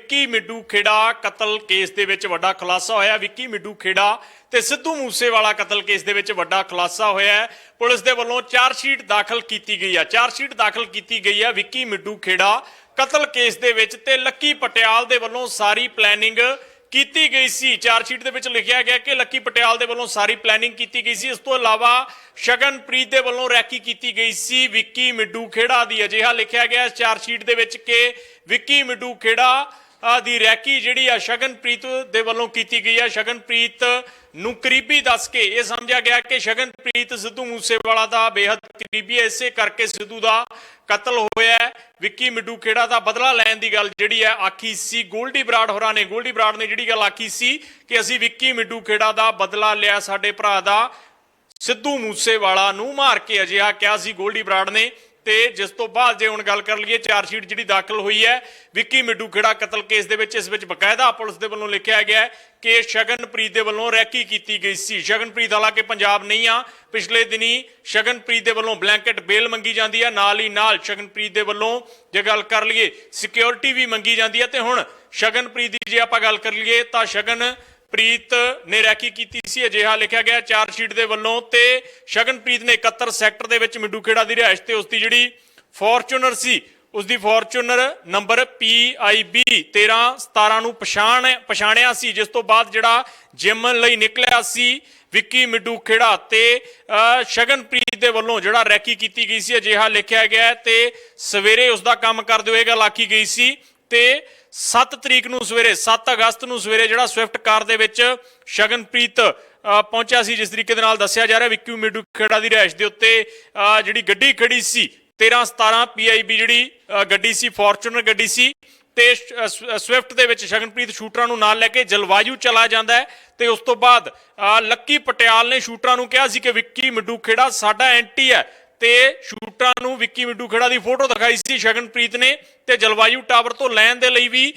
ਵਿੱਕੀ ਮਿੱਡੂ ਖੇੜਾ ਕਤਲ ਕੇਸ ਦੇ ਵਿੱਚ ਵੱਡਾ ਖੁਲਾਸਾ ਹੋਇਆ। ਵਿੱਕੀ ਮਿੱਡੂ ਖੇੜਾ ਤੇ ਸਿੱਧੂ ਮੂਸੇਵਾਲਾ ਕਤਲ ਕੇਸ ਦੇ ਵਿੱਚ ਵੱਡਾ ਖੁਲਾਸਾ ਹੋਇਆ। ਪੁਲਿਸ ਦੇ ਵੱਲੋਂ ਚਾਰਜਸ਼ੀਟ ਦਾਖਲ ਕੀਤੀ ਗਈ ਹੈ। ਚਾਰਜਸ਼ੀਟ ਦਾਖਲ ਕੀਤੀ ਗਈ ਹੈ ਵਿੱਕੀ ਮਿੱਡੂ ਖੇੜਾ ਕਤਲ ਕੇਸ ਦੇ ਵਿੱਚ ਤੇ ਲੱਕੀ ਪਟਿਆਲ ਦੇ ਵੱਲੋਂ ਸਾਰੀ ਪਲੈਨਿੰਗ ਕੀਤੀ ਗਈ ਸੀ। ਚਾਰਜਸ਼ੀਟ ਦੇ ਵਿੱਚ ਲਿਖਿਆ ਗਿਆ ਕਿ ਲੱਕੀ ਪਟਿਆਲ ਦੇ ਵੱਲੋਂ ਸਾਰੀ ਪਲੈਨਿੰਗ ਕੀਤੀ ਗਈ ਸੀ। ਇਸ ਤੋਂ ਇਲਾਵਾ ਸ਼ਗਨਪ੍ਰੀਤ ਦੇ ਵੱਲੋਂ ਰੈਕੀ ਕੀਤੀ ਗਈ ਸੀ ਵਿੱਕੀ ਮਿੱਡੂ ਖੇੜਾ ਦੀ। ਅਜਿਹਾ ਲਿਖਿਆ ਗਿਆ ਚਾਰਜਸ਼ੀਟ ਦੇ ਵਿੱਚ ਕਿ ਵਿੱਕੀ ਮਿੱਡੂ ਖੇੜਾ ਦੀ ਰੈਕੀ ਜਿਹੜੀ ਆ ਸ਼ਗਨਪ੍ਰੀਤ ਦੇ ਵੱਲੋਂ ਕੀਤੀ ਗਈ ਹੈ। ਸ਼ਗਨਪ੍ਰੀਤ ਨੂੰ ਕਰੀਬੀ ਦੱਸ ਕੇ ਇਹ ਸਮਝਿਆ ਗਿਆ ਕਿ ਸ਼ਗਨਪ੍ਰੀਤ ਸਿੱਧੂ ਮੂਸੇਵਾਲਾ ਦਾ ਬੇਹੱਦ ਕਰੀਬੀ ਹੈ, ਇਸੇ ਕਰਕੇ ਸਿੱਧੂ ਦਾ ਕਤਲ ਹੋਇਆ। ਵਿੱਕੀ ਮਿੱਡੂ ਖੇੜਾ ਦਾ ਬਦਲਾ ਲੈਣ ਦੀ ਗੱਲ ਜਿਹੜੀ ਹੈ ਆਖੀ ਸੀ ਗੋਲਡੀ ਬਰਾੜ ਹੋਰਾਂ ਨੇ। ਗੋਲਡੀ ਬਰਾੜ ਨੇ ਜਿਹੜੀ ਗੱਲ ਆਖੀ ਸੀ ਕਿ ਅਸੀਂ ਵਿੱਕੀ ਮਿੱਡੂ ਖੇੜਾ ਦਾ ਬਦਲਾ ਲਿਆ ਸਾਡੇ ਭਰਾ ਦਾ ਸਿੱਧੂ ਮੂਸੇਵਾਲਾ ਨੂੰ ਮਾਰ ਕੇ, ਅਜਿਹਾ ਕਿਹਾ ਸੀ ਗੋਲਡੀ ਬਰਾੜ ਨੇ। ਤੇ ਜਿਸ ਤੋਂ ਬਾਅਦ ਜੇ ਹੁਣ ਗੱਲ ਕਰ ਲਈਏ ਚਾਰਜਸ਼ੀਟ ਜਿਹੜੀ ਦਾਖਲ ਹੋਈ ਹੈ ਵਿੱਕੀ ਮਿੱਡੂ ਖੇੜਾ ਕਤਲ ਕੇਸ ਦੇ ਵਿੱਚ, ਇਸ ਵਿੱਚ ਬਕਾਇਦਾ ਪੁਲਿਸ ਦੇ ਵੱਲੋਂ ਲਿਖਿਆ ਗਿਆ ਹੈ ਕਿ ਸ਼ਗਨਪ੍ਰੀਤ ਦੇ ਵੱਲੋਂ ਰੈਕੀ ਕੀਤੀ ਗਈ ਸੀ। ਸ਼ਗਨਪ੍ਰੀਤ ਹਾਲਾਂਕਿ ਪੰਜਾਬ ਨਹੀਂ ਆ, ਪਿਛਲੇ ਦਿਨੀ ਸ਼ਗਨਪ੍ਰੀਤ ਦੇ ਵੱਲੋਂ ਬਲੈਂਕਟ ਬੇਲ ਮੰਗੀ ਜਾਂਦੀ ਹੈ, ਨਾਲ ਹੀ ਨਾਲ ਸ਼ਗਨਪ੍ਰੀਤ ਦੇ ਵੱਲੋਂ ਜੇ ਗੱਲ ਕਰ ਲਈਏ ਸਿਕਿਉਰਿਟੀ ਵੀ ਮੰਗੀ ਜਾਂਦੀ ਹੈ। ਤੇ ਹੁਣ ਸ਼ਗਨਪ੍ਰੀਤ ਦੀ ਜੇ ਆਪਾਂ ਗੱਲ ਕਰ ਲਈਏ ਤਾਂ ਸ਼ਗਨਪ੍ਰੀਤ ਨੇ ਰੈਕੀ ਕੀਤੀ ਸੀ, ਅਜਿਹਾ ਲਿਖਿਆ ਗਿਆ ਚਾਰਜਸ਼ੀਟ ਦੇ ਵੱਲੋਂ। ਤੇ ਸ਼ਗਨਪ੍ਰੀਤ ਨੇ 71 ਸੈਕਟਰ ਦੇ ਵਿੱਚ ਮਿੱਡੂ ਖੇੜਾ ਦੀ ਰਿਹਾਇਸ਼ ਤੇ ਉਸਦੀ ਜਿਹੜੀ ਫੋਰਚੂਨਰ ਸੀ, ਉਸਦੀ ਫੋਰਚੂਨਰ ਨੰਬਰ PIB 1317 ਨੂੰ ਪਛਾਣਿਆ ਸੀ। ਜਿਸ ਤੋਂ ਬਾਅਦ ਜਿਹੜਾ ਜਿਮ ਲਈ ਨਿਕਲਿਆ ਸੀ ਵਿੱਕੀ ਮਿੱਡੂ ਖੇੜਾ ਤੇ ਸ਼ਗਨਪ੍ਰੀਤ ਦੇ ਵੱਲੋਂ ਜਿਹੜਾ ਰੈਕੀ ਕੀਤੀ ਗਈ ਸੀ, ਅਜਿਹਾ ਲਿਖਿਆ ਗਿਆ। ਤੇ ਸਵੇਰੇ ਉਸਦਾ ਕੰਮ ਕਰਦੇ ਹੋਏ ਗੱਲ ਆਖੀ ਗਈ ਸੀ ਤੇ 7 ਤਰੀਕ ਨੂੰ ਸਵੇਰੇ 7 ਅਗਸਤ ਨੂੰ ਸਵੇਰੇ ਜਿਹੜਾ ਸਵਿਫਟ ਕਾਰ ਦੇ ਵਿੱਚ ਸ਼ਗਨਪ੍ਰੀਤ ਪਹੁੰਚਿਆ ਸੀ। ਜਿਸ ਤਰੀਕੇ ਦੇ ਨਾਲ ਦੱਸਿਆ ਜਾ ਰਿਹਾ ਵਿੱਕੀ ਮਿੱਡੂ ਖੇੜਾ ਦੀ ਰਿਹਾਇਸ਼ ਦੇ ਉੱਤੇ ਜਿਹੜੀ ਗੱਡੀ ਖੜੀ ਸੀ 1317 PIB ਜਿਹੜੀ ਗੱਡੀ ਸੀ, ਫੋਰਚੂਨਰ ਗੱਡੀ ਸੀ। ਤੇ ਸਵਿਫਟ ਦੇ ਵਿੱਚ ਸ਼ਗਨਪ੍ਰੀਤ ਸ਼ੂਟਰਾਂ ਨੂੰ ਨਾਲ ਲੈ ਕੇ ਜਲਵਾਯੂ ਚਲਾ ਜਾਂਦਾ ਹੈ। ਤੇ ਉਸ ਤੋਂ ਬਾਅਦ ਲੱਕੀ ਪਟਿਆਲ ਨੇ ਸ਼ੂਟਰਾਂ ਨੂੰ ਕਿਹਾ ਸੀ ਕਿ ਵਿੱਕੀ ਮਿੱਡੂ ਖੇੜਾ ਸਾਡਾ ਐਂਟੀ ਹੈ ਤੇ ਸ਼ੂਟਰਾਂ ਨੂੰ ਵਿੱਕੀ ਮਿੱਡੂ ਖੇੜਾ ਦੀ ਫੋਟੋ ਦਿਖਾਈ ਸੀ ਸ਼ਗਨਪ੍ਰੀਤ ਨੇ। ਤੇ ਜਲਵਾਯੂ ਟਾਵਰ ਤੋਂ ਲੈਣ ਦੇ ਲਈ ਵੀ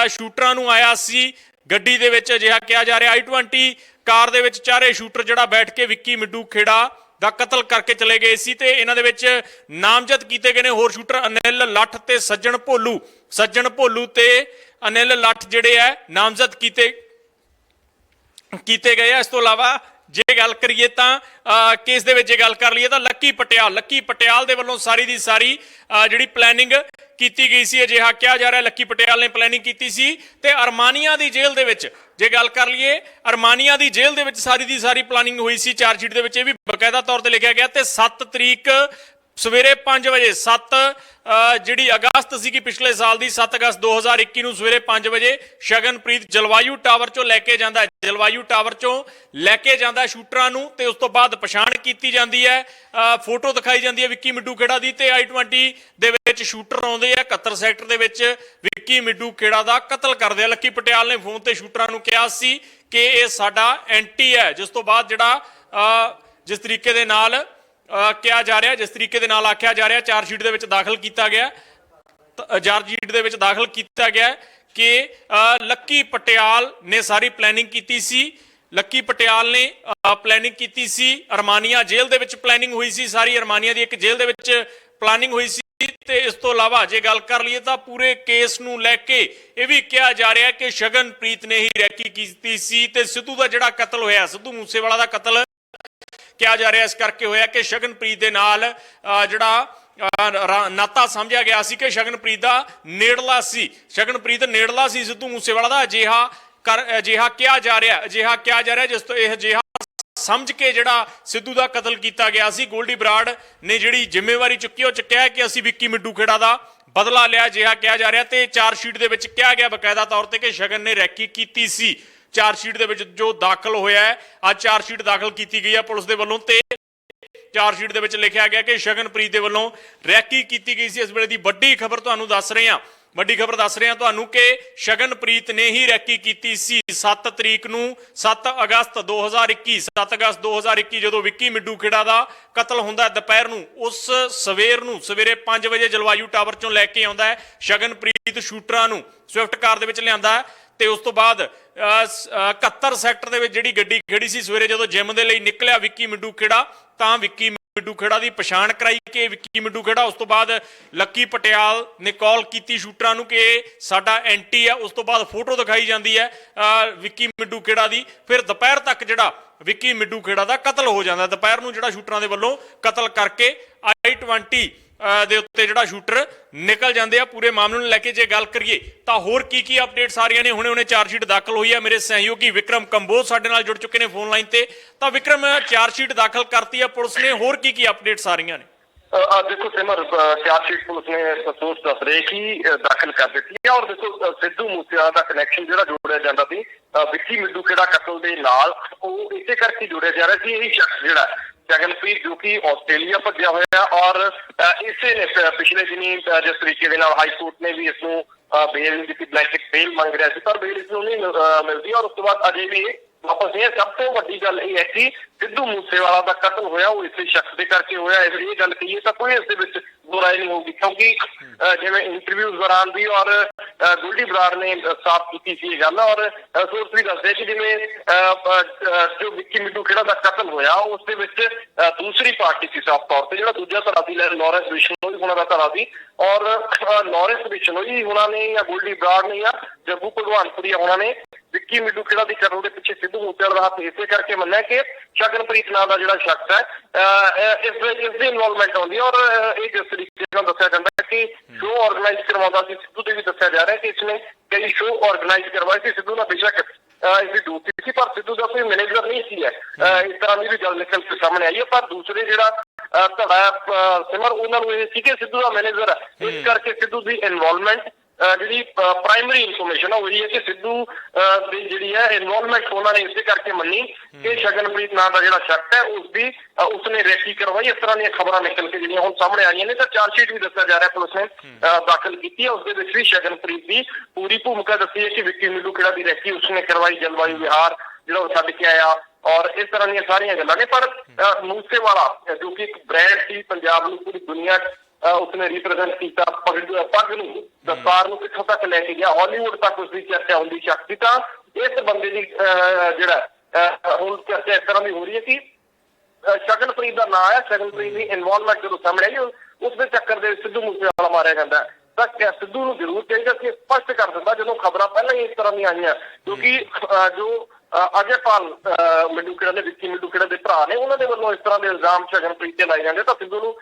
ਸ਼ੂਟਰਾਂ ਨੂੰ ਆਇਆ ਸੀ ਗੱਡੀ ਦੇ ਵਿੱਚ, ਅਜਿਹਾ ਕਿਹਾ ਜਾ ਰਿਹਾ। I-20 ਕਾਰ ਦੇ ਵਿੱਚ ਚਾਰੇ ਸ਼ੂਟਰ ਜਿਹੜਾ ਬੈਠ ਕੇ ਵਿੱਕੀ ਮਿੱਡੂ ਖੇੜਾ ਦਾ ਕਤਲ ਕਰਕੇ ਚਲੇ ਗਏ ਸੀ। ਤੇ ਇਹਨਾਂ ਦੇ ਵਿੱਚ ਨਾਮਜ਼ਦ ਕੀਤੇ ਗਏ ਨੇ ਹੋਰ ਸ਼ੂਟਰ ਅਨਿਲ ਲੱਠ ਤੇ ਸੱਜਣ ਭੋਲੂ ਤੇ ਅਨਿਲ ਲੱਠ ਜਿਹੜੇ ਹੈ ਨਾਮਜ਼ਦ ਕੀਤੇ ਗਏ ਆ। ਇਸ ਤੋਂ ਇਲਾਵਾ ਜੇ ਗੱਲ ਕਰੀਏ ਤਾਂ ਕੇਸ ਦੇ ਵਿੱਚ ਜੇ ਗੱਲ ਕਰ ਲਈਏ ਤਾਂ ਲੱਕੀ ਪਟਿਆਲ ਦੇ ਵੱਲੋਂ ਸਾਰੀ ਦੀ ਸਾਰੀ ਜਿਹੜੀ ਪਲੈਨਿੰਗ ਕੀਤੀ ਗਈ ਸੀ, ਅਜਿਹਾ ਕਿਹਾ ਜਾ ਰਿਹਾ ਲੱਕੀ ਪਟਿਆਲ ਨੇ ਪਲੈਨਿੰਗ ਕੀਤੀ ਸੀ। ਤੇ ਅਰਮਾਨੀਆ ਦੀ ਜੇਲ੍ਹ ਦੇ ਵਿੱਚ ਜੇ ਗੱਲ ਕਰ ਲਈਏ ਅਰਮਾਨੀਆ ਦੀ ਜੇਲ੍ਹ ਦੇ ਵਿੱਚ ਸਾਰੀ ਦੀ ਸਾਰੀ ਪਲਾਨਿੰਗ ਹੋਈ ਸੀ। ਚਾਰਜਸ਼ੀਟ ਦੇ ਵਿੱਚ ਇਹ ਵੀ ਬਕਾਇਦਾ ਤੌਰ ਤੇ ਲਿਖਿਆ ਗਿਆ। ਤੇ 7 ਤਰੀਕ ਸਵੇਰੇ 5 ਵਜੇ 7 ਜਿਹੜੀ ਅਗਸਤ ਸੀਗੀ ਪਿਛਲੇ ਸਾਲ ਦੀ 7 ਅਗਸਤ 2021 ਨੂੰ ਸਵੇਰੇ 5 ਵਜੇ ਸ਼ਗਨਪ੍ਰੀਤ ਜਲਵਾਯੂ ਟਾਵਰ ਚੋਂ ਲੈ ਕੇ ਜਾਂਦਾ ਸ਼ੂਟਰਾਂ ਨੂੰ। ਤੇ ਉਸ ਤੋਂ ਬਾਅਦ ਪਛਾਣ ਕੀਤੀ ਜਾਂਦੀ ਹੈ, ਫੋਟੋ ਦਿਖਾਈ ਜਾਂਦੀ ਹੈ ਵਿੱਕੀ ਮਿੱਡੂ ਖੇੜਾ ਦੀ। ਤੇ I-20 ਦੇ ਵਿੱਚ ਸ਼ੂਟਰ ਆਉਂਦੇ ਆ 71 ਸੈਕਟਰ ਦੇ ਵਿੱਚ ਵਿੱਕੀ ਮਿੱਡੂ ਖੇੜਾ ਦਾ ਕਤਲ ਕਰਦੇ ਆ। ਲੱਕੀ ਪਟਿਆਲ ਨੇ ਫੋਨ ਤੇ ਸ਼ੂਟਰਾਂ ਨੂੰ ਕਿਹਾ ਸੀ ਕਿ ਇਹ ਸਾਡਾ ਐਂਟੀ ਹੈ। ਜਿਸ ਤੋਂ ਬਾਅਦ ਜਿਹੜਾ ਜਿਸ ਤਰੀਕੇ ਦੇ ਨਾਲ ਕਿਹਾ ਜਾ ਰਿਹਾ, ਜਿਸ ਤਰੀਕੇ ਦੇ ਨਾਲ ਆਖਿਆ ਜਾ ਰਿਹਾ ਚਾਰਜਸ਼ੀਟ ਦੇ ਵਿੱਚ ਦਾਖਲ ਕੀਤਾ ਗਿਆ ਕਿ ਲੱਕੀ ਪਟਿਆਲ ਨੇ ਸਾਰੀ ਪਲੈਨਿੰਗ ਕੀਤੀ ਸੀ। ਲੱਕੀ ਪਟਿਆਲ ਨੇ ਪਲੈਨਿੰਗ ਕੀਤੀ ਸੀ। ਅਰਮਾਨੀਆ ਜੇਲ੍ਹ ਦੇ ਵਿੱਚ ਪਲੈਨਿੰਗ ਹੋਈ ਸੀ, ਸਾਰੀ ਅਰਮਾਨੀਆ ਦੀ ਇੱਕ ਜੇਲ੍ਹ ਦੇ ਵਿੱਚ ਪਲਾਨਿੰਗ ਹੋਈ ਸੀ। ਤੇ ਇਸ ਤੋਂ ਇਲਾਵਾ ਜੇ ਗੱਲ ਕਰ ਲਈਏ ਤਾਂ ਪੂਰੇ ਕੇਸ ਨੂੰ ਲੈ ਕੇ ਇਹ ਵੀ ਕਿਹਾ ਜਾ ਰਿਹਾ ਕਿ ਸ਼ਗਨਪ੍ਰੀਤ ਨੇ ਹੀ ਰੈਕੀ ਕੀਤੀ ਸੀ। ਤੇ ਸਿੱਧੂ ਦਾ ਜਿਹੜਾ ਕਤਲ ਹੋਇਆ, ਸਿੱਧੂ ਮੂਸੇਵਾਲਾ ਦਾ ਕਤਲ ਕਿਹਾ ਜਾ ਰਿਹਾ ਇਸ ਕਰਕੇ ਹੋਇਆ ਕਿ ਸ਼ਗਨਪ੍ਰੀਤ ਦੇ ਨਾਲ ਜਿਹੜਾ ਨਾਤਾ ਸਮਝਿਆ ਗਿਆ ਸੀ ਕਿ ਸ਼ਗਨਪ੍ਰੀਤ ਨੇੜਲਾ ਸੀ ਸਿੱਧੂ ਮੂਸੇਵਾਲਾ ਦਾ। ਅਜਿਹਾ ਕਿਹਾ ਜਾ ਰਿਹਾ ਜਿਸ ਤੋਂ ਇਹ ਅਜਿਹਾ ਸਮਝ ਕੇ ਜਿਹੜਾ ਸਿੱਧੂ ਦਾ ਕਤਲ ਕੀਤਾ ਗਿਆ ਸੀ। ਗੋਲਡੀ ਬਰਾੜ ਨੇ ਜਿਹੜੀ ਜ਼ਿੰਮੇਵਾਰੀ ਚੁੱਕੀ ਉਹ ਕਿਹਾ ਕਿ ਅਸੀਂ ਵਿੱਕੀ ਮਿੱਡੂ ਖੇੜਾ ਦਾ ਬਦਲਾ ਲਿਆ, ਅਜਿਹਾ ਕਿਹਾ ਜਾ ਰਿਹਾ। ਤੇ ਚਾਰਜਸ਼ੀਟ ਦੇ ਵਿੱਚ ਕਿਹਾ ਗਿਆ ਬਕਾਇਦਾ ਤੌਰ ਤੇ ਕਿ ਸ਼ਗਨ ਨੇ ਰੈਕੀ ਕੀਤੀ ਸੀ। ਚਾਰਜਸ਼ੀਟ ਦੇ ਵਿੱਚ ਜੋ ਦਾਖਲ ਹੋਇਆ ਹੈ, ਅੱਜ ਚਾਰਜਸ਼ੀਟ ਦਾਖਲ ਕੀਤੀ ਗਈ ਹੈ ਪੁਲਿਸ ਦੇ ਵੱਲੋਂ। ਤੇ ਚਾਰਜਸ਼ੀਟ ਦੇ ਵਿੱਚ ਲਿਖਿਆ ਗਿਆ ਕਿ ਸ਼ਗਨਪ੍ਰੀਤ ਦੇ ਵੱਲੋਂ ਰੈਕੀ ਕੀਤੀ ਗਈ ਸੀ। ਇਸ ਵੇਲੇ ਦੀ ਵੱਡੀ ਖਬਰ ਤੁਹਾਨੂੰ ਦੱਸ ਰਹੇ ਹਾਂ ਤੁਹਾਨੂੰ ਕਿ ਸ਼ਗਨਪ੍ਰੀਤ ਨੇ ਹੀ ਰੈਕੀ ਕੀਤੀ ਸੀ 7 ਤਰੀਕ ਨੂੰ 7 ਅਗਸਤ 2021 ਜਦੋਂ ਵਿੱਕੀ ਮਿੱਡੂ ਖੇੜਾ ਦਾ ਕਤਲ ਹੁੰਦਾ ਦੁਪਹਿਰ ਨੂੰ। ਉਸ ਸਵੇਰੇ 5 ਵਜੇ ਜਲਵਾਯੂ ਟਾਵਰ ਚੋਂ ਲੈ ਕੇ ਆਉਂਦਾ ਹੈ ਸ਼ਗਨਪ੍ਰੀਤ ਸ਼ੂਟਰਾਂ ਨੂੰ ਸਵਿਫਟ ਕਾਰ ਦੇ ਵਿੱਚ ਲਿਆਂਦਾ ਹੈ। ਤੇ ਉਸ ਤੋਂ ਬਾਅਦ 71 ਸੈਕਟਰ ਦੇ ਵਿੱਚ ਜਿਹੜੀ ਗੱਡੀ ਖੜੀ ਸੀ ਸਵੇਰੇ ਜਦੋਂ ਜਿਮ ਦੇ ਲਈ ਨਿਕਲਿਆ ਵਿੱਕੀ ਮਿੱਡੂ ਖੇੜਾ ਤਾਂ ਵਿੱਕੀ ਮਿੱਡੂ ਖੇੜਾ ਦੀ ਪਛਾਣ ਕਰਾਈ ਕਿ ਵਿੱਕੀ ਮਿੱਡੂ ਖੇੜਾ। ਉਸ ਤੋਂ ਬਾਅਦ ਲੱਕੀ ਪਟਿਆਲ ਨੇ ਕਾਲ ਕੀਤੀ ਸ਼ੂਟਰਾਂ ਨੂੰ ਕਿ ਸਾਡਾ ਐਂਟੀ ਆ। ਉਸ ਤੋਂ ਬਾਅਦ ਫੋਟੋ ਦਿਖਾਈ ਜਾਂਦੀ ਹੈ ਵਿੱਕੀ ਮਿੱਡੂ ਖੇੜਾ ਦੀ। ਫਿਰ ਦੁਪਹਿਰ ਤੱਕ ਜਿਹੜਾ ਵਿੱਕੀ ਮਿੱਡੂ ਖੇੜਾ ਦਾ ਕਤਲ ਹੋ ਜਾਂਦਾ। ਦੁਪਹਿਰ ਨੂੰ ਜਿਹੜਾ ਸ਼ੂਟਰਾਂ ਦੇ ਵੱਲੋਂ ਕਤਲ ਕਰਕੇ i20 ਦੇ ਉੱਤੇ ਜਿਹੜਾ ਸ਼ੂਟਰ ਨਿਕਲ ਜਾਂਦੇ ਆ। ਪੂਰੇ ਮਾਮਲੇ ਨੂੰ ਲੈ ਕੇ ਜੇ ਗੱਲ ਕਰੀਏ ਤਾਂ ਹੋਰ ਕੀ ਅਪਡੇਟਸ ਆ ਰਹੀਆਂ ਨੇ। ਹੁਣੇ ਚਾਰਜਸ਼ੀਟ ਦਾਖਲ ਹੋਈ ਹੈ। ਮੇਰੇ ਸਹਿਯੋਗੀ ਵਿਕਰਮ ਕੰਬੋਜ ਸਾਡੇ ਨਾਲ ਜੁੜ ਚੁੱਕੇ ਨੇ ਫੋਨ ਲਾਈਨ ਤੇ। ਤਾਂ ਵਿਕਰਮ, ਚਾਰਜਸ਼ੀਟ ਦਾਖਲ ਕਰਤੀ ਹੈ ਪੁਲਿਸ ਨੇ, ਹੋਰ ਕੀ ਅਪਡੇਟਸ ਆ ਰਹੀਆਂ ਨੇ? देखो सिमर, चार्जशीट पुलिस ने सोच दस रहे कि दाखिल कर दी है। और देखो सिद्धू मूसेवाला का कनैक्शन जो जोड़िया जाता सी ਵਿੱਕੀ ਮਿੱਡੂ ਖੇੜਾ ਕਤਲ ਦੇ ਨਾਲ, ਉਹ ਇਸੇ ਕਰਕੇ ਜੋੜਿਆ ਜਾ ਰਿਹਾ ਸੀ। ਇਹ ਸ਼ਖਸ ਜਿਹੜਾ ਸ਼ਗਨਪ੍ਰੀਤ, ਜੋ ਕਿ ਆਸਟ੍ਰੇਲੀਆ ਭੱਜਿਆ ਹੋਇਆ, ਔਰ ਇਸੇ ਨੇ ਪਿਛਲੇ ਦਿਨੀ ਜਿਸ ਤਰੀਕੇ ਦੇ ਨਾਲ ਹਾਈ ਕੋਰਟ ਨੇ ਵੀ ਇਸ ਨੂੰ ਬੇਲ ਨਹੀਂ ਦਿੱਤੀ, ਬਲੈਂਕਟ ਬੇਲ ਮੰਗ ਰਿਹਾ ਸੀ, ਪਰ ਬੇਲ ਇਸ ਨੂੰ ਨਹੀਂ ਮਿਲਦੀ। ਔਰ ਉਸ ਤੋਂ ਬਾਅਦ ਅਜੇ ਵੀ ਵਾਪਸ ਇਹ ਸਭ ਤੋਂ ਵੱਡੀ ਗੱਲ ਇਹ ਹੈ ਕਿ ਸਿੱਧੂ ਮੂਸੇਵਾਲਾ ਦਾ ਕਤਲ ਹੋਇਆ ਉਹ ਇਸੇ ਸ਼ਖਸ ਦੇ ਕਰਕੇ ਹੋਇਆ। ਇਹ ਗੱਲ ਕਹੀਏ ਤਾਂ ਕੋਈ ਇਸ ਦੇ ਵਿੱਚ ਦੋ ਰਾਏ ਨਹੀਂ ਹੋਊਗੀ, ਕਿਉਂਕਿ ਜਿਵੇਂ ਇੰਟਰਵਿਊ ਦੌਰਾਨ ਵੀ ਔਰ ਗੋਲਡੀ ਬਰਾੜ ਨੇ ਸਾਫ਼ ਕੀਤੀ ਸੀ ਇਹ ਗੱਲ। ਔਰ ਸੋਰਸ ਵੀ ਦੱਸਦੇ ਕਿ ਜਿਵੇਂ ਜੋ ਵਿੱਕੀ ਮਿੱਡੂ ਖੇੜਾ ਦਾ ਕਤਲ ਹੋਇਆ ਉਸ ਦੇ ਵਿੱਚ ਦੂਸਰੀ ਪਾਰਟੀ ਸੀ ਸਾਫ਼ ਤੌਰ ਤੇ। ਜਿਹੜਾ ਦੂਜਾ ਧੜਾ ਸੀ ਲਾਰੈਂਸ ਬਿਸ਼ਨੋਈ ਹੋਣਾ ਦਾ ਧੜਾ ਸੀ, ਔਰ ਲਾਰੈਂਸ ਬਿਸ਼ਨੋਈ ਹੋਣਾ ਨੇ ਜਾਂ ਗੋਲਡੀ ਬਰਾੜ ਨੇ ਜਾਂ ਜੱਗੂ ਭਗਵਾਨਪੁਰੀਆ ਹੋਣਾ ਨੇ ਵਿੱਕੀ ਮਿੱਡੂ ਖੇੜਾ ਦੀ ਕਤਲ ਦੇ ਪਿੱਛੇ ਸਿੱਧੂ ਮੂਸੇਵਾਲਾ ਦਾ ਹੱਥ ਇਸੇ ਕਰਕੇ ਮੰਨਿਆ ਕਿ ਸ਼ਗਨਪ੍ਰੀਤ ਨਾਂ ਦਾ ਜਿਹੜਾ ਸ਼ਖਸ ਹੈ ਇਸ ਦੀ ਇਨਵੋਲਵਮੈਂਟ ਆਉਂਦੀ ਹੈ। ਔਰ ਇਹ ਜਿਸ ਤਰੀਕੇ ਨਾਲ ਦੱਸਿਆ ਜਾਂਦਾ ਹੈ ਕਿ ਸ਼ੋਅ ਆਰਗੇਨਾਈਜ਼ ਕਰਵਾਉਂਦਾ ਸੀ ਸਿੱਧੂ ਦੇ ਵੀ ਦੱਸਿਆ ਜਾ ਰਿਹਾ ਕਿ ਇਸਨੇ ਕਈ ਸ਼ੋਅ ਆਰਗੇਨਾਈਜ਼ ਕਰਵਾਏ ਸੀ ਸਿੱਧੂ ਨਾਲ। ਬੇਸ਼ੱਕ ਇਸਦੀ ਦੋਸਤੀ ਸੀ, ਪਰ ਸਿੱਧੂ ਦਾ ਕੋਈ ਮੈਨੇਜਰ ਨਹੀਂ ਸੀ। ਇਸ ਤਰ੍ਹਾਂ ਦੀ ਵੀ ਗੱਲ ਨਿਕਲ ਕੇ ਸਾਹਮਣੇ ਆਈ ਹੈ। ਪਰ ਦੂਸਰੇ ਜਿਹੜਾ ਧੜਾ ਸਿਮਰ, ਉਹਨਾਂ ਨੂੰ ਇਹ ਸੀ ਕਿ ਸਿੱਧੂ ਦਾ ਮੈਨੇਜਰ ਹੈ, ਇਸ ਕਰਕੇ ਸਿੱਧੂ ਦੀ ਇਨਵੋਲਵਮੈਂਟ ਜਿਹੜੀ ਪ੍ਰਾਇਮਰੀ ਇਨਫੋਰਮੇਸ਼ਨ ਉਹ ਇਹ ਹੈ ਕਿ ਸਿੱਧੂ ਦੀ ਜਿਹੜੀ ਹੈ ਇਨਵੋਲਵਮੈਂਟ ਉਹਨਾਂ ਨੇ ਇਸੇ ਕਰਕੇ ਮੰਨੀ ਕਿ ਸ਼ਗਨਪ੍ਰੀਤ ਨਾਂ ਦਾ ਜਿਹੜਾ ਸ਼ਖਸ ਹੈ ਉਸਨੇ ਰੈਕੀ ਕਰਵਾਈ। ਇਸ ਤਰ੍ਹਾਂ ਦੀਆਂ ਖਬਰਾਂ ਨਿਕਲ ਕੇ ਜਿਹੜੀਆਂ ਹੁਣ ਸਾਹਮਣੇ ਆ ਰਹੀਆਂ ਨੇ। ਤਾਂ ਚਾਰਜਸ਼ੀਟ ਵੀ ਦੱਸਿਆ ਜਾ ਰਿਹਾ ਪੁਲਿਸ ਨੇ ਦਾਖਲ ਕੀਤੀ ਹੈ, ਉਸਦੇ ਵਿੱਚ ਵੀ ਸ਼ਗਨਪ੍ਰੀਤ ਦੀ ਪੂਰੀ ਭੂਮਿਕਾ ਦੱਸੀ ਹੈ ਕਿ ਵਿੱਕੀ ਮਿੱਡੂ ਖੇੜਾ ਦੀ ਰੈਕੀ ਉਸਨੇ ਕਰਵਾਈ, ਜਲਵਾਯੂ ਵਿਹਾਰ ਜਿਹੜਾ ਉਹ ਛੱਡ ਕੇ ਆਇਆ, ਔਰ ਇਸ ਤਰ੍ਹਾਂ ਦੀਆਂ ਸਾਰੀਆਂ ਗੱਲਾਂ ਨੇ। ਪਰ ਮੂਸੇਵਾਲਾ ਜੋ ਕਿ ਇੱਕ ਬ੍ਰਾਂਡ ਸੀ, ਪੰਜਾਬ ਨੂੰ ਪੂਰੀ ਦੁਨੀਆ ਉਸਨੇ ਰਿਪਰੈਜ਼ੈਂਟ ਕੀਤਾ, ਪੱਗ ਨੂੰ ਦਸਤਾਰ ਨੂੰ ਕਿੱਥੋਂ ਤੱਕ ਲੈ ਕੇ ਗਿਆ, ਹਾਲੀਵੁੱਡ ਤੱਕ ਉਸਦੀ ਚਰਚਾ ਹੁੰਦੀ ਸ਼ਖਸ ਸੀ। ਤਾਂ ਇਸ ਬੰਦੇ ਦੀ ਜਿਹੜਾ ਹੁਣ ਚਰਚਾ ਇਸ ਤਰ੍ਹਾਂ ਦੀ ਹੋ ਰਹੀ ਹੈ ਕਿ ਸ਼ਗਨਪ੍ਰੀਤ ਦਾ ਨਾਂ ਹੈ, ਸ਼ਗਨਪ੍ਰੀਤ ਦੀ ਇਨਵੋਲਵਮੈਂਟ ਜਦੋਂ ਸਾਹਮਣੇ ਆਈ ਉਸ ਦੇ ਚੱਕਰ ਦੇ ਸਿੱਧੂ ਮੂਸੇਵਾਲਾ ਮਾਰਿਆ ਜਾਂਦਾ ਹੈ। ਤਾਂ ਸਿੱਧੂ ਨੂੰ ਜ਼ਰੂਰ ਚਾਹੀਦਾ ਕਿ ਸਪਸ਼ਟ ਕਰ ਦਿੰਦਾ ਜਦੋਂ ਖਬਰਾਂ ਪਹਿਲਾਂ ਹੀ ਇਸ ਤਰ੍ਹਾਂ ਦੀਆਂ ਆਈਆਂ, ਕਿਉਂਕਿ ਜੋ ਅਜੇਪਾਲ ਮਿੱਡੂ ਖੇੜਾ ਦੇ ਵਿੱਕੀ ਮਿੱਡੂ ਖੇੜਾ ਦੇ ਭਰਾ ਨੇ, ਉਹਨਾਂ ਦੇ ਵੱਲੋਂ ਇਸ ਤਰ੍ਹਾਂ ਦੇ ਇਲਜ਼ਾਮ ਸ਼ਗਨਪ੍ਰੀਤ ਤੇ ਲਾਏ ਜਾਂਦੇ। ਤਾਂ ਸਿੱਧੂ ਨੂੰ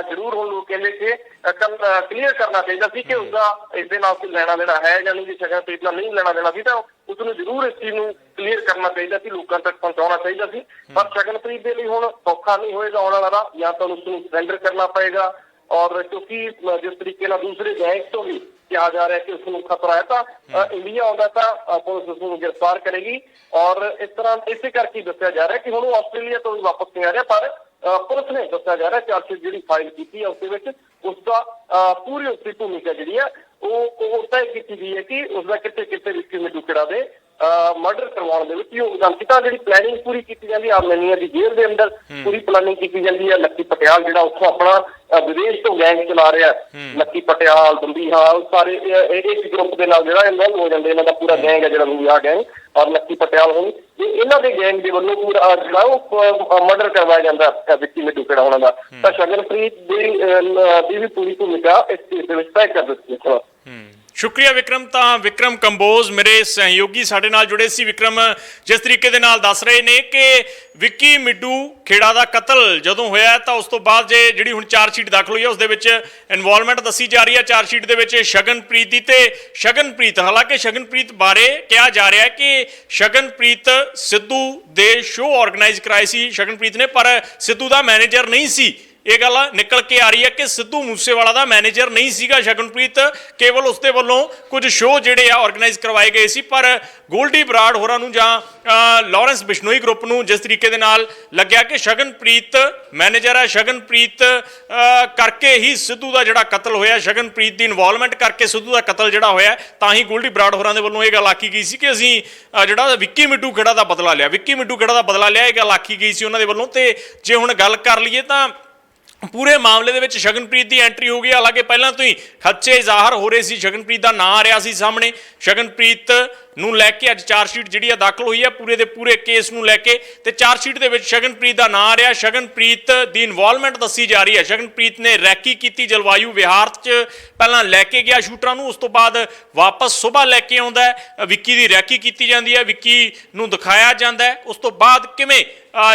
ਜ਼ਰੂਰ ਹੁਣ ਲੋਕ ਕਹਿੰਦੇ ਕਿ ਕਲੀਅਰ ਕਰਨਾ ਚਾਹੀਦਾ ਸੀ ਕਿ ਉਸਦਾ ਇਸ ਦੇ ਨਾਲ ਕੋਈ ਲੈਣਾ ਦੇਣਾ ਹੈ ਜਾਂ ਨਹੀਂ। ਜੇ ਸ਼ਗਨਪ੍ਰੀਤ ਨਾਲ ਨਹੀਂ ਲੈਣਾ ਦੇਣਾ ਸੀ ਤਾਂ ਉਸਨੂੰ ਜ਼ਰੂਰ ਇਸ ਚੀਜ਼ ਨੂੰ ਕਲੀਅਰ ਕਰਨਾ ਚਾਹੀਦਾ ਸੀ, ਲੋਕਾਂ ਤੱਕ ਪਹੁੰਚਾਉਣਾ ਚਾਹੀਦਾ ਸੀ। ਪਰ ਸ਼ਗਨਪ੍ਰੀਤ ਦੇ ਲਈ ਹੁਣ ਸੌਖਾ ਨਹੀਂ ਹੋਏਗਾ ਆਉਣ ਵਾਲਾ ਰਾਹ, ਜਾਂ ਤਾਂ ਉਸਨੂੰ ਸਰੈਂਡਰ ਕਰਨਾ ਪਏਗਾ। ਔਰ ਕਿਉਂਕਿ ਜਿਸ ਤਰੀਕੇ ਨਾਲ ਦੂਸਰੇ ਗੈਂਗ ਤੋਂ ਵੀ ਕਿਹਾ ਜਾ ਰਿਹਾ ਕਿ ਉਸਨੂੰ ਖਤਰਾ ਹੈ, ਤਾਂ ਇੰਡੀਆ ਆਉਂਦਾ ਤਾਂ ਪੁਲਿਸ ਉਸਨੂੰ ਗ੍ਰਿਫਤਾਰ ਕਰੇਗੀ। ਔਰ ਇਸ ਤਰ੍ਹਾਂ ਇਸੇ ਕਰਕੇ ਦੱਸਿਆ ਜਾ ਰਿਹਾ ਕਿ ਹੁਣ ਉਹ ਆਸਟ੍ਰੇਲੀਆ ਤੋਂ ਵੀ ਵਾਪਸ ਨਹੀਂ ਆ ਰਿਹਾ। ਪਰ ਪੁਲਿਸ ਨੇ ਦੱਸਿਆ ਜਾ ਰਿਹਾ ਚਾਰਜਸ਼ੀਟ ਜਿਹੜੀ ਫਾਈਲ ਕੀਤੀ ਹੈ ਉਸਦੇ ਵਿੱਚ ਉਸਦਾ ਪੂਰੀ ਉਸਦੀ ਭੂਮਿਕਾ ਜਿਹੜੀ ਹੈ ਉਹ ਤੈਅ ਕੀਤੀ ਗਈ ਹੈ ਕਿ ਉਸਦਾ ਕਿਤੇ ਕਿਤੇ ਵਿੱਕੀ ਮਿੱਡੂ ਖੇੜਾ ਦੇ ਮਰਡਰ ਕਰਵਾਉਣ ਦੇ ਵਿੱਚ ਯੋਗਦਾਨ ਕੀਤਾ। ਜਿਹੜੀ ਪਲੈਨਿੰਗ ਪੂਰੀ ਕੀਤੀ ਜਾਂਦੀ ਹੈ ਆਰਮੇਨੀਆ ਦੀ ਜੇਲ੍ਹ ਦੇ ਅੰਦਰ, ਪੂਰੀ ਪਲੈਨਿੰਗ ਕੀਤੀ ਜਾਂਦੀ ਹੈ। ਲੱਕੀ ਪਟਿਆਲ ਜਿਹੜਾ ਉੱਥੋਂ ਆਪਣਾ ਵਿਦੇਸ਼ ਤੋਂ ਗੈਂਗ ਚਲਾ ਰਿਹਾ, ਲੱਕੀ ਪਟਿਆਲ, ਬੰਬੀਹਾਲ, ਸਾਰੇ ਇੱਕ ਗਰੁੱਪ ਦੇ ਨਾਲ ਜਿਹੜਾ ਇਨਵੋਲਵ ਹੋ ਜਾਂਦੇ। ਇਹਨਾਂ ਦਾ ਪੂਰਾ ਗੈਂਗ ਹੈ ਜਿਹੜਾ ਬੰਬੀਹਾਲ ਗੈਂਗ ਔਰ ਲੱਕੀ ਪਟਿਆਲ ਹੋਣੀ, ਇਹਨਾਂ ਦੇ ਗੈਂਗ ਦੇ ਵੱਲੋਂ ਪੂਰਾ ਜਿਹੜਾ ਉਹ ਮਰਡਰ ਕਰਵਾਇਆ ਜਾਂਦਾ ਵਿੱਕੀ ਮਿੱਡੂ ਖੇੜਾ ਉਹਨਾਂ ਦਾ। ਤਾਂ ਸ਼ਗਨਪ੍ਰੀਤ ਦੀ ਵੀ ਪੂਰੀ ਭੂਮਿਕਾ ਇਸ ਚੀਜ਼ ਦੇ ਵਿੱਚ ਤੈਅ ਕਰ ਦਿੱਤੀ ਹੈ। ਸ਼ੁਕਰੀਆ ਵਿਕਰਮ। ਤਾਂ ਵਿਕਰਮ ਕੰਬੋਜ ਮੇਰੇ ਸਹਿਯੋਗੀ ਸਾਡੇ ਨਾਲ ਜੁੜੇ ਸੀ। ਵਿਕਰਮ ਜਿਸ ਤਰੀਕੇ ਦੇ ਨਾਲ ਦੱਸ ਰਹੇ ਨੇ ਕਿ ਵਿੱਕੀ ਮਿੱਡੂ ਖੇੜਾ ਦਾ ਕਤਲ ਜਦੋਂ ਹੋਇਆ ਤਾਂ ਉਸ ਤੋਂ ਬਾਅਦ ਜਿਹੜੀ ਹੁਣ ਚਾਰਜਸ਼ੀਟ ਦਾਖਲ ਹੋਈ ਹੈ ਉਸ ਦੇ ਵਿੱਚ ਇਨਵੋਲਵਮੈਂਟ ਦੱਸੀ ਜਾ ਰਹੀ ਹੈ ਚਾਰਜਸ਼ੀਟ ਦੇ ਵਿੱਚ ਸ਼ਗਨਪ੍ਰੀਤ ਦੀ। ਤੇ ਸ਼ਗਨਪ੍ਰੀਤ, ਹਾਲਾਂਕਿ ਸ਼ਗਨਪ੍ਰੀਤ ਬਾਰੇ ਕਿਹਾ ਜਾ ਰਿਹਾ ਹੈ ਕਿ ਸ਼ਗਨਪ੍ਰੀਤ ਸਿੱਧੂ ਦੇ ਸ਼ੋਅ ਆਰਗੇਨਾਈਜ਼ ਕਰਾਏ ਸੀ ਸ਼ਗਨਪ੍ਰੀਤ ਨੇ, ਪਰ ਸਿੱਧੂ ਦਾ ਮੈਨੇਜਰ ਨਹੀਂ ਸੀ। ਇਹ ਗੱਲ ਨਿਕਲ ਕੇ ਆ ਰਹੀ ਹੈ ਕਿ ਸਿੱਧੂ ਮੂਸੇਵਾਲਾ ਦਾ ਮੈਨੇਜਰ ਨਹੀਂ ਸੀਗਾ ਸ਼ਗਨਪ੍ਰੀਤ, ਕੇਵਲ ਉਸਦੇ ਵੱਲੋਂ ਕੁਝ ਸ਼ੋਅ ਜਿਹੜੇ ਆ ਆਰਗੇਨਾਈਜ਼ ਕਰਵਾਏ ਗਏ ਸੀ। ਪਰ ਗੋਲਡੀ ਬਰਾੜ ਹੋਰਾਂ ਨੂੰ ਜਾਂ ਲਾਰੈਂਸ ਬਿਸ਼ਨੋਈ ਗਰੁੱਪ ਨੂੰ ਜਿਸ ਤਰੀਕੇ ਦੇ ਨਾਲ ਲੱਗਿਆ ਕਿ ਸ਼ਗਨਪ੍ਰੀਤ ਮੈਨੇਜਰ ਹੈ, ਸ਼ਗਨਪ੍ਰੀਤ ਕਰਕੇ ਹੀ ਸਿੱਧੂ ਦਾ ਜਿਹੜਾ ਕਤਲ ਹੋਇਆ, ਸ਼ਗਨਪ੍ਰੀਤ ਦੀ ਇਨਵੋਲਵਮੈਂਟ ਕਰਕੇ ਸਿੱਧੂ ਦਾ ਕਤਲ ਜਿਹੜਾ ਹੋਇਆ, ਤਾਂ ਹੀ ਗੋਲਡੀ ਬਰਾੜ ਹੋਰਾਂ ਦੇ ਵੱਲੋਂ ਇਹ ਗੱਲ ਆਖੀ ਗਈ ਸੀ ਕਿ ਅਸੀਂ ਜਿਹੜਾ ਵਿੱਕੀ ਮਿੱਡੂ ਖੇੜਾ ਦਾ ਬਦਲਾ ਲਿਆ, ਵਿੱਕੀ ਮਿੱਡੂ ਖੇੜਾ ਦਾ ਬਦਲਾ ਲਿਆ, ਇਹ ਗੱਲ ਆਖੀ ਗਈ ਸੀ ਉਹਨਾਂ ਦੇ ਵੱਲੋਂ। ਤੇ ਜੇ ਹੁਣ ਗੱਲ ਕਰ ਲਈਏ ਤਾਂ ਪੂਰੇ ਮਾਮਲੇ ਦੇ ਵਿੱਚ ਸ਼ਗਨਪ੍ਰੀਤ ਦੀ ਐਂਟਰੀ ਹੋ ਗਈ। ਹਾਲਾਂਕਿ ਪਹਿਲਾਂ ਤੋਂ ਹੀ ਖਦਸ਼ੇ ਜ਼ਾਹਰ ਹੋ ਰਹੇ ਸੀ, ਸ਼ਗਨਪ੍ਰੀਤ ਦਾ ਨਾਂ ਆ ਰਿਹਾ ਸੀ ਸਾਹਮਣੇ। ਸ਼ਗਨਪ੍ਰੀਤ ਨੂੰ ਲੈ ਕੇ ਅੱਜ ਚਾਰਜਸ਼ੀਟ ਜਿਹੜੀ ਆ ਦਾਖਲ ਹੋਈ ਹੈ ਪੂਰੇ ਦੇ ਪੂਰੇ ਕੇਸ ਨੂੰ ਲੈ ਕੇ, ਤੇ ਚਾਰਜਸ਼ੀਟ ਦੇ ਵਿੱਚ ਸ਼ਗਨਪ੍ਰੀਤ ਦਾ ਨਾਂ ਆ ਰਿਹਾ। ਸ਼ਗਨਪ੍ਰੀਤ ਦੀ ਇਨਵੋਲਵਮੈਂਟ ਦੱਸੀ ਜਾ ਰਹੀ ਹੈ। ਸ਼ਗਨਪ੍ਰੀਤ ਨੇ ਰੈਕੀ ਕੀਤੀ ਜਲਵਾਯੂ ਵਿਹਾਰ 'ਚ, ਪਹਿਲਾਂ ਲੈ ਕੇ ਗਿਆ ਸ਼ੂਟਰਾਂ ਨੂੰ, ਉਸ ਤੋਂ ਬਾਅਦ ਵਾਪਸ ਸੁਬਾਹ ਲੈ ਕੇ ਆਉਂਦਾ ਹੈ। ਵਿੱਕੀ ਦੀ ਰੈਕੀ ਕੀਤੀ ਜਾਂਦੀ ਹੈ, ਵਿੱਕੀ ਨੂੰ ਦਿਖਾਇਆ ਜਾਂਦਾ ਹੈ। ਉਸ ਤੋਂ ਬਾਅਦ ਕਿਵੇਂ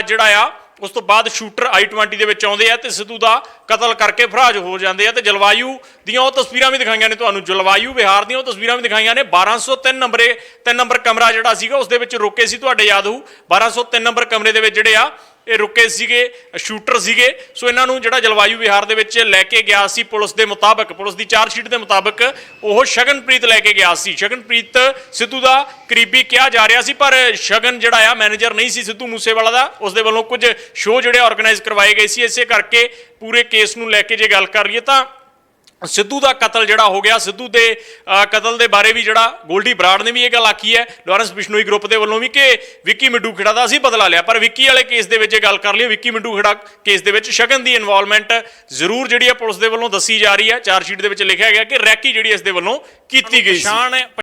ਜਿਹੜਾ ਆ ਉਸ ਤੋਂ ਬਾਅਦ ਸ਼ੂਟਰ I-20 ਦੇ ਵਿੱਚ ਆਉਂਦੇ ਆ ਤੇ ਸਿੱਧੂ ਦਾ ਕਤਲ ਕਰਕੇ ਫਰਾਜ ਹੋ ਜਾਂਦੇ ਆ। ਤੇ ਜਲਵਾਯੂ ਦੀਆਂ ਉਹ ਤਸਵੀਰਾਂ ਵੀ ਦਿਖਾਈਆਂ ਨੇ ਤੁਹਾਨੂੰ, ਜਲਵਾਯੂ ਵਿਹਾਰ ਦੀਆਂ ਉਹ ਤਸਵੀਰਾਂ ਵੀ ਦਿਖਾਈਆਂ ਨੇ। 1203 ਨੰਬਰ ਕਮਰਾ ਜਿਹੜਾ ਸੀਗਾ ਉਸ ਦੇ ਵਿੱਚ ਰੁਕੇ ਸੀ, ਤੁਹਾਡੇ ਯਾਦ ਹੋਊ 1203 ਨੰਬਰ ਕਮਰੇ ਦੇ ਵਿੱਚ ਜਿਹੜੇ ਆ ਇਹ ਰੁਕੇ ਸੀਗੇ, ਸ਼ੂਟਰ ਸੀਗੇ। ਸੋ ਇਹਨਾਂ ਨੂੰ ਜਿਹੜਾ ਜਲਵਾਯੂ ਵਿਹਾਰ ਦੇ ਵਿੱਚ ਲੈ ਕੇ ਗਿਆ ਸੀ ਪੁਲਿਸ ਦੇ ਮੁਤਾਬਕ, ਪੁਲਿਸ ਦੀ ਚਾਰਜਸ਼ੀਟ ਦੇ ਮੁਤਾਬਕ ਉਹ ਸ਼ਗਨਪ੍ਰੀਤ ਲੈ ਕੇ ਗਿਆ ਸੀ। ਸ਼ਗਨਪ੍ਰੀਤ ਸਿੱਧੂ ਦਾ ਕਰੀਬੀ ਕਿਹਾ ਜਾ ਰਿਹਾ ਸੀ, ਪਰ ਸ਼ਗਨ ਜਿਹੜਾ ਆ ਮੈਨੇਜਰ ਨਹੀਂ ਸੀ ਸਿੱਧੂ ਮੂਸੇਵਾਲਾ ਦਾ। ਉਸ ਦੇ ਵੱਲੋਂ ਕੁਝ ਸ਼ੋਅ ਜਿਹੜੇ ਆਰਗੇਨਾਈਜ਼ ਕਰਵਾਏ ਗਏ ਸੀ। ਇਸੇ ਕਰਕੇ ਪੂਰੇ ਕੇਸ ਨੂੰ ਲੈ ਕੇ ਜੇ ਗੱਲ ਕਰ ਲਈਏ ਤਾਂ ਸਿੱਧੂ ਦਾ ਕਤਲ ਜਿਹੜਾ ਹੋ ਗਿਆ, ਸਿੱਧੂ ਦੇ ਕਤਲ ਦੇ ਬਾਰੇ ਵੀ ਜਿਹੜਾ ਗੋਲਡੀ ਬਰਾੜ ਨੇ ਵੀ ਇਹ ਗੱਲ ਆਖੀ ਹੈ, ਲਾਰੈਂਸ ਬਿਸ਼ਨੋਈ ਗਰੁੱਪ ਦੇ ਵੱਲੋਂ ਵੀ, ਕਿ ਵਿੱਕੀ ਮਿੱਡੂ ਖੇੜਾ ਦਾ ਅਸੀਂ ਬਦਲਾ ਲਿਆ। ਪਰ ਵਿੱਕੀ ਵਾਲੇ ਕੇਸ ਦੇ ਵਿੱਚ ਇਹ ਗੱਲ ਕਰ ਲਈ, ਵਿੱਕੀ ਮਿੱਡੂ ਖੇੜਾ ਕੇਸ ਦੇ ਵਿੱਚ ਸ਼ਗਨ ਦੀ ਇਨਵੋਲਵਮੈਂਟ ਜ਼ਰੂਰ ਜਿਹੜੀ ਹੈ ਪੁਲਿਸ ਦੇ ਵੱਲੋਂ ਦੱਸੀ ਜਾ ਰਹੀ ਹੈ। ਚਾਰਜਸ਼ੀਟ ਦੇ ਵਿੱਚ ਲਿਖਿਆ ਗਿਆ ਕਿ ਰੈਕੀ ਜਿਹੜੀ ਇਸ ਦੇ ਵੱਲੋਂ ਕੀਤੀ ਗਈ ਸੀ।